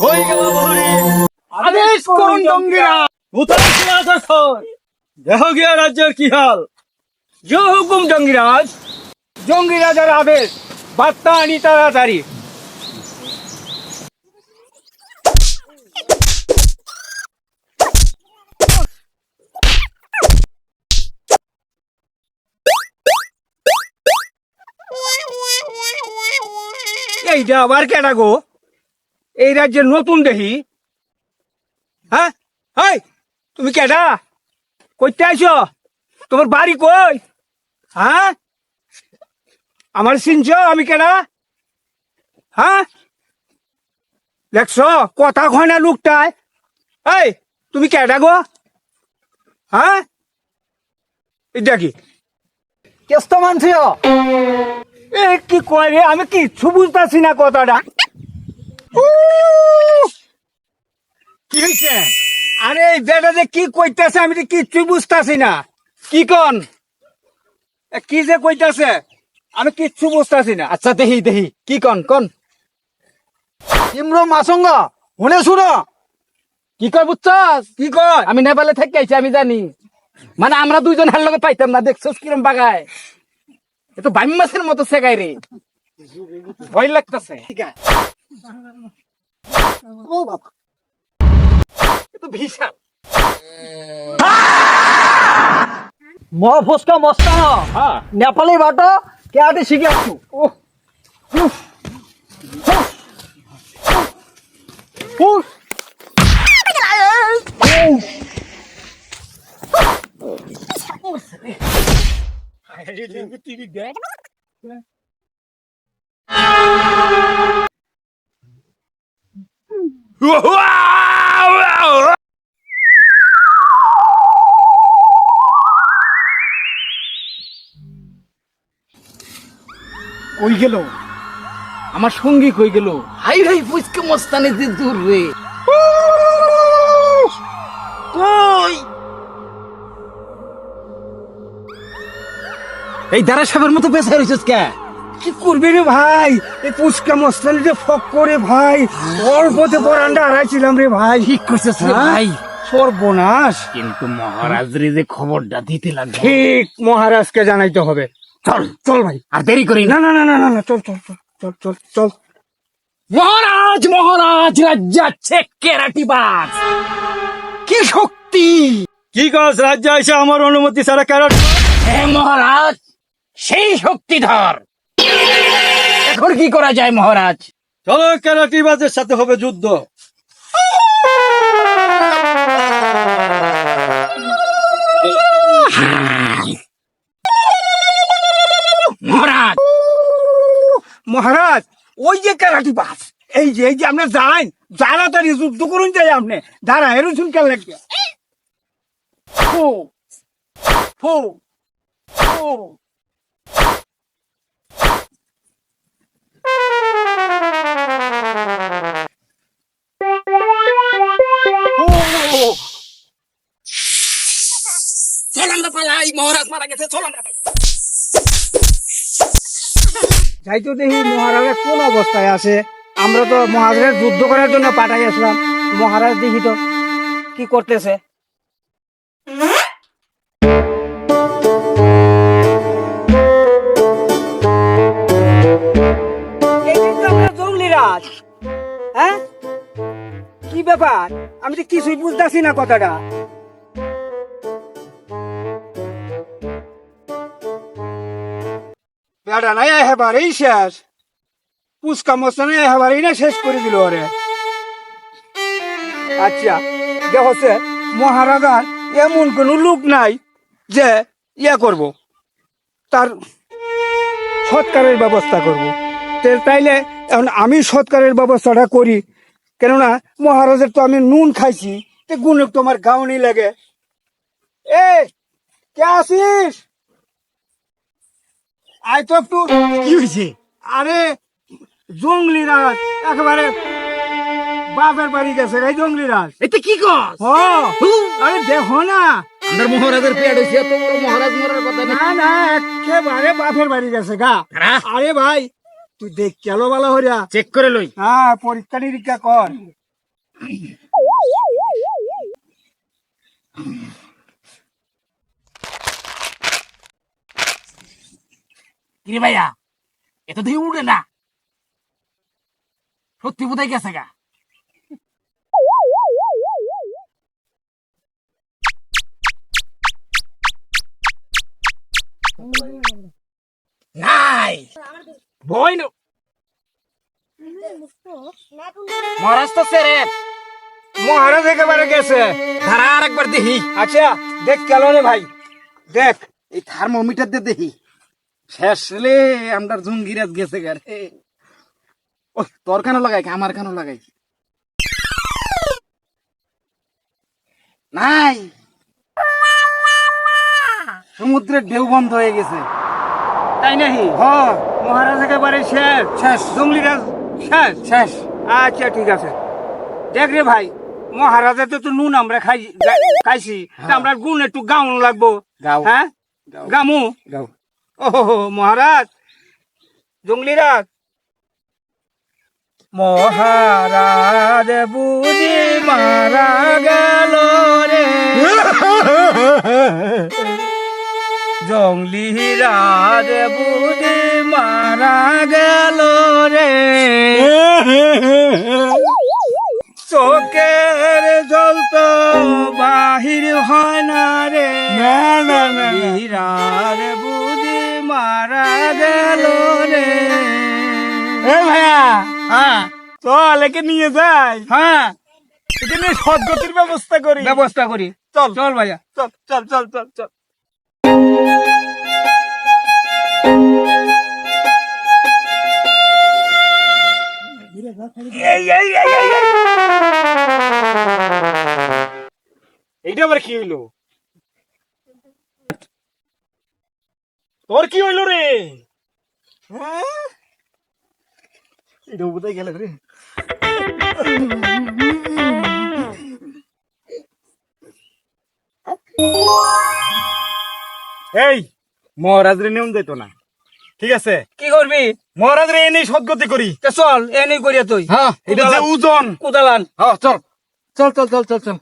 হয়ে গেল বহরি। আদেশ করুন জঙ্গিরা, উত্তর সিংহাসন দেহ গিয়া রাজ্যের কি হাল। যে হুকুম জঙ্গিরাজ। জঙ্গিরাজের আদেশ, বার্তা আনি তাড়াতাড়ি। এইটা আবার কেডা গো? এই রাজ্যের নতুন দেখি। হ্যাঁ, হাই তুমি কেডা? কইতে আইছো? তোমার বাড়ি কই? হ্যাঁ, আমার চিনছ আমি কেডা? হ্যাঁ, দেখছ কথা কয় না লোকটায়। এই তুমি কেডা গো? হ্যাঁ, এটা কি কেষ্ট মানছি এ কি কয় রে? আমি কিচ্ছু বুঝতেছি না কথাটা। কি হয়েছে? আরে এই বেটা যে কি কইতাছে আমি তো কিচ্ছুই বুঝতাছি না। কি কন? কি যে কইতাছে আমি কিচ্ছু বুঝতাছি না। আচ্ছা দেহি দেহি কি কন কন ইমরো মাসঙ্গ শুনে শুনো কি কয় বুঝছস? কি কয়? আমি নেপালে থেকে আইছি, আমি জানি। মানে আমরা দুইজন হার লগে পাইতাম না, দেখছস কিরম বাগায়। এ তো বাইম মাছের মতো সেগাই রে, ভয় লাগতেছে। ও বাবা, এ তো বিশাল ফুসকা মস্তা হ্যাঁ, নেপালি বাটো কে আটে শিখে আসু। ও কই গেল আমার সঙ্গী? কই গেল? হাই হাই ফুসকা মস্তানি যে দূর রে। কই এই দাঁড়া সাবের মতো বেঁচে রয়েছিস কে? কি করবি রে ভাই? এই পুচকা মস্তানি যে ফক করে ভাই, অল্পতে পরান্ডা হারাইছিলাম রে ভাই। ঠিক করছিস রে হ্যাঁ? ভাই, সর্বনাশ। কিন্তু মহারাজ রে যে খবরটা দিতে লাগবে। ঠিক মহারাজকে জানাইতে হবে। চল চল ভাই, আর দেরি করি না। না না না না না না, চল চল চল চল চল চল। মহারাজ মহারাজ রাজ্য আছে কেরাটিবাজ, কি শক্তি! কি কাজ রাজ্য এসে আমার অনুমতি ছাড়া কেন? হে মহারাজ, সেই শক্তিধর। এখন কি করা যায় মহারাজ? চলো কেরাটিবাজের সাথে হবে যুদ্ধ। মহারাজ মহারাজ ওই যে কেরাটিবাজ, এই যে আপনি যান, তাড়াতাড়ি যুদ্ধ করুন যাই আপনি। দাঁড়া এরুন কেন লাগবে? ফু ফু ফু। চল আমরা পালাই, মহারাজ মারা গেছে, চল আমরা পালাই। যাই তো দেখি মহারাজের কোন অবস্থায় আছে। আমরা তো মহারাজের যুদ্ধ করার জন্য পাঠাই আসলাম। মহারাজ দেখি তো কি করতেছে। এই কিন্তু আমরা জঙ্গলিরাজ। হ্যাঁ, কি ব্যাপার? আমি তো কিছুই বুঝতেছি না কথাটা। বেড়া নাই এবারেই শেষ। পুচকা মস্তানি এবারেই না শেষ করে দিল ওরে। আচ্ছা দেখছে মহারাজার এমন কোন লোক নাই যে করব, তার সৎকারের ব্যবস্থা করব। তাইলে এখন আমি সৎকারের ব্যবস্থাটা করি। কেননা মহারাজের তো আমি নুন খাইছি, গুণ একটু আমার গাউনি লাগে। এ কে আসিস? আয় তো একটু। কি হয়েছে? আরে জঙ্গলিরাজ একেবারে বাপের বাড়ি গেছে এই জঙ্গলিরাজ। এতে কি কস? হ, আরে দেখো না। আমরা মহারাজের পেট হয়েছে, এত বড় মহারাজ মরার কথা না। না না, একেবারে বাপের বাড়ি গেছে গা। আরে ভাই তুই দেখ কেলো ভালো হইয়া। চেক করে লই। হ্যাঁ, পরীক্ষা নিরীক্ষা কর। কিরে ভাইয়া এত দিয়ে উড়ে না সত্যি কোথায় গেছে গা নাই ভয় নো মহারাজ তো সেরে মহারাজ একেবারে গেছে। ধারা আর একবার দেখি আচ্ছা দেখ কেন রে ভাই, দেখ এই থার্মোমিটার দিয়ে দেখি শেষ রে আমার জঙ্গিরাজ গেছে গা রে ও তোর কেন লাগাই আমার কেন লাগাই নাই সমুদ্রের ঢেউ বন্ধ হয়ে গেছে তাই নাকি? হ মহারাজ একেবারে শেষ, শেষ জঙ্গলিরাজ শেষ। শেষ আচ্ছা ঠিক আছে, দেখ রে ভাই মহারাজের তো নুন আমরা খাইছি, তা আমরা গুণ একটু গাউন লাগবো। গাও। হ্যাঁ গামু। গাও ও মহারাজ, জঙ্গলিরাজ মহারাজ বুঝি মারা গেল রে, জঙ্গলিরাজ বুঝি মারা গেল রে, চোখের জল তো বাহির হয় না রে, বীরার বুঝি মারা গেল রে। ভাইয়া হ্যাঁ চল একে নিয়ে যাই হ্যাঁ একে নিয়ে সদ্গতির ব্যবস্থা করি ব্যবস্থা করি, চল চল ভাইয়া চল চল চল চল চল এইটা আবার কি হইলো তোর কি হইলো রে এটা কোথায় গেল রে এই মহারাজরে নিয়ম দিত না ঠিক আছে কি করবি? মহারাজরে এনে সদ্গতি করি তা চল এনে করিয়া তুই। হ্যাঁ এটা যে ওজন কুদালান। হ্যাঁ চল চল চল চল চল চল